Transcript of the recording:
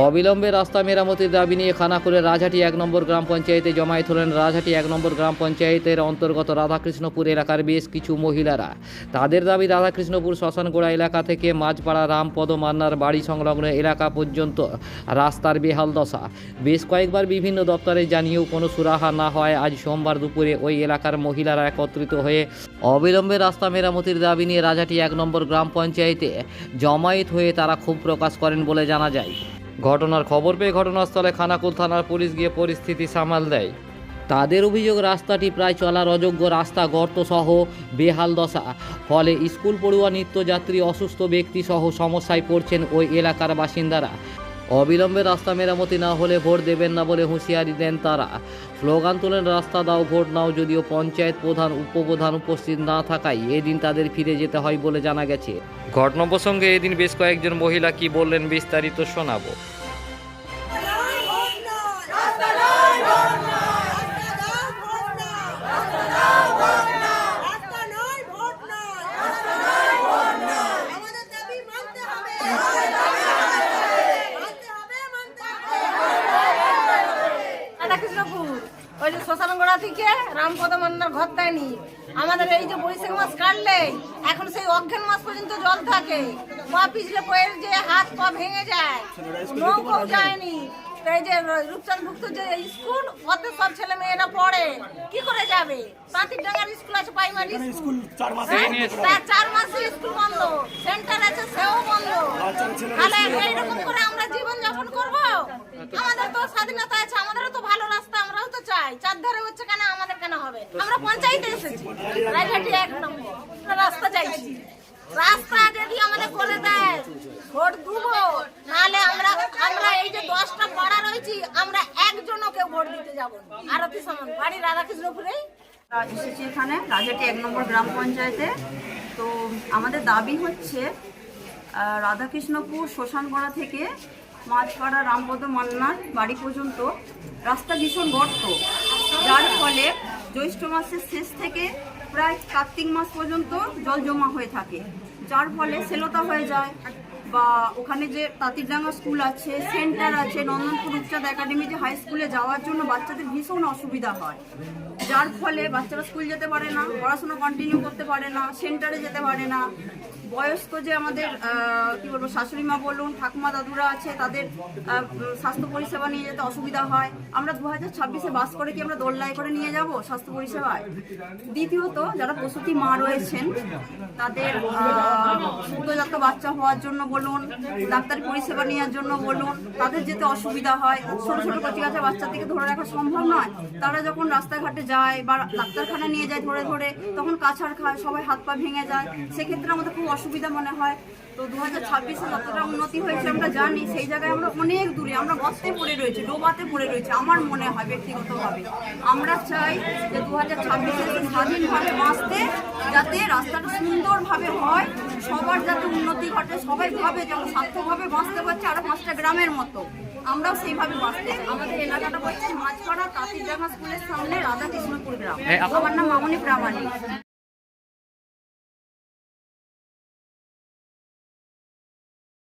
অবিলম্বে রাস্তা মেরামতির দাবি নিয়ে খানাকুলের রাজহাটি 1 নম্বর গ্রাম পঞ্চায়েতে জমায়েত হলেন রাজহাটি 1 নম্বর গ্রাম পঞ্চায়েতের অন্তর্গত রাধাকৃষ্ণপুর এলাকার বেশ কিছু মহিলারা। তাদের দাবি রাধাকৃষ্ণপুর শ্মশানগোড়া এলাকা থেকে মাঝপাড়া রামপদ মান্নার বাড়ি সংলগ্ন এলাকা পর্যন্ত রাস্তার বেহাল দশা। বেশ কয়েকবার বিভিন্ন দপ্তরে জানিয়েও কোনো সুরাহা না হয় আজ সোমবার দুপুরে ওই এলাকার মহিলারা একত্রিত হয়ে অবিলম্বে রাস্তা মেরামতির দাবি নিয়ে রাজহাটি 1 নম্বর গ্রাম পঞ্চায়েতে জমায়েত হয়ে তারা ক্ষোভ প্রকাশ করেন বলে জানা যায়। ঘটনার খবর পেয়ে ঘটনাস্থলে খানাকুল থানার পুলিশ গিয়ে পরিস্থিতি সামাল দেয়। তাদের অভিযোগ রাস্তাটি প্রায় চলার অযোগ্য রাস্তা, গর্ত সহ বেহাল দশা, ফলে স্কুল পড়ুয়া, নিত্যযাত্রী, অসুস্থ ব্যক্তি সহ সমস্যায় পড়ছেন ওই এলাকার বাসিন্দারা। অবিলম্বে রাস্তা মেরামতি না হলে ভোট দেবেন না বলে হুঁশিয়ারি দেন তারা। স্লোগান তোলেন রাস্তা দাও ভোট নাও। যদিও পঞ্চায়েত প্রধান উপপ্রধান উপস্থিত না থাকায় এদিন তাদের ফিরে যেতে হয় বলে জানা গেছে। ঘটনা প্রসঙ্গে এদিন বেশ কয়েকজন মহিলা কি বললেন বিস্তারিত শোনাবো। রাধাকৃষ্ণপুর ওই যে শ্মশানগোড়া থেকে রামপদ মান্নার ঘর দেয়নি। আমাদের এই যে বৈশাখ মাস কাটলে এখন সেই অজ্ঞান মাস পর্যন্ত জল থাকে। পা পিছলে পয়ের যে হাত পা ভেঙে যায়, নৌকো যায়নি। এই যে রূপচাঁদ ভুক্ত যে স্কুল, ওতে সব ছেলে মেয়েরা পড়ে, কি করে যাবে? পাতির ডাঙ্গার স্কুল আছে, প্রাইমারি স্কুল 4 মাসে স্কুল বন্ধ, সেন্টার আছে সেও বন্ধ। তাহলে এইরকম করে আমরা জীবন যাপন করবো? আমাদের তো স্বাধীনতা আছে, আমাদেরও তো ভালো রাস্তা আমরাও তো চাই। চারধারে হচ্ছে কেন, আমাদের কেন হবে? আমরা পঞ্চায়েতে এসেছি, রাজহাটি 1 নম্বর রাস্তা চাইছি। রাস্তা যদি আমাদের করে দেয় ভোট দেবো, নাহলে আমরা এই যে 10টা পাড়া রয়েছি, আমরা একজনও কেউ ভোট দিতে যাবো। আরতি সমান বাড়ি রাধাকৃষ্ণপুরেই এসেছি এখানে রাজহাটি 1 নম্বর গ্রাম পঞ্চায়েতে। তো আমাদের দাবি হচ্ছে রাধাকৃষ্ণপুর শ্মশানগোড়া থেকে মাঝপাড়া রামপদ মান্নার বাড়ি পর্যন্ত রাস্তা ভীষণ গর্ত, যার ফলে জ্যৈষ্ঠ মাসের শেষ থেকে প্রায় কার্তিক মাস পর্যন্ত জল জমা হয়ে থাকে, যার ফলে সেলতা হয়ে যায়। বা ওখানে যে তাঁতিরডাঙ্গা স্কুল আছে, সেন্টার আছে, নন্দনপুর উচ্চাদ একাডেমি যে হাই স্কুলে যাওয়ার জন্য বাচ্চাদের ভীষণ অসুবিধা হয়, যার ফলে বাচ্চারা স্কুল যেতে পারে না, পড়াশোনা কন্টিনিউ করতে পারে না, সেন্টারে যেতে পারে না। বয়স্ক যে আমাদের কি বলবো শাশুড়ি মা বলুন, ঠাকুমা দাদুরা আছে, তাদের স্বাস্থ্য পরিষেবা নিয়ে যেতে অসুবিধা হয়। আমরা 2026-এ বাস করে কি আমরা দোল্লায় করে নিয়ে যাব স্বাস্থ্য পরিষেবায়? দ্বিতীয়ত যারা প্রসূতি মা রয়েছেন, তাদের সদ্যজাত বাচ্চা হওয়ার জন্য বলুন, ডাক্তারি পরিষেবা নেওয়ার জন্য বলুন, তাদের যেতে অসুবিধা হয়। ছোট ছোট কচিকাঁচা বাচ্চাদেরকে ধরে রাখা সম্ভব নয়। তারা যখন রাস্তাঘাটে যায় বা ডাক্তারখানা নিয়ে যায় ধরে ধরে, তখন কাছাড় খায়, সবাই হাত পা ভেঙে যায়। সেক্ষেত্রে আমাদের খুব অসুবিধা মনে হয়। তো 2026-এ যতটা উন্নতি হয়েছে আমরা জানি, সেই জায়গায় আমরা অনেক দূরে, আমরা গর্তে পড়ে রয়েছি, ডোবাতে পড়ে রয়েছি। আমার মনে হয় ব্যক্তিগতভাবে আমরা চাই যে 2026-এ স্বাধীনভাবে বাঁচতে, যাতে রাস্তাটা সুন্দরভাবে হয়, সবার যাতে উন্নতি ঘটে, সবাই ভাবে যেমন সার্থকভাবে বাঁচতে পারছে আরো 5টা গ্রামের মতো, আমরাও সেইভাবে বাঁচতে। আমাদের এলাকাটা হচ্ছে মাঝপাড়া তাঁতিরডাঙ্গা স্কুলের সামনে রাধাকৃষ্ণপুর গ্রাম। আমার নাম মামনি প্রামাণিক।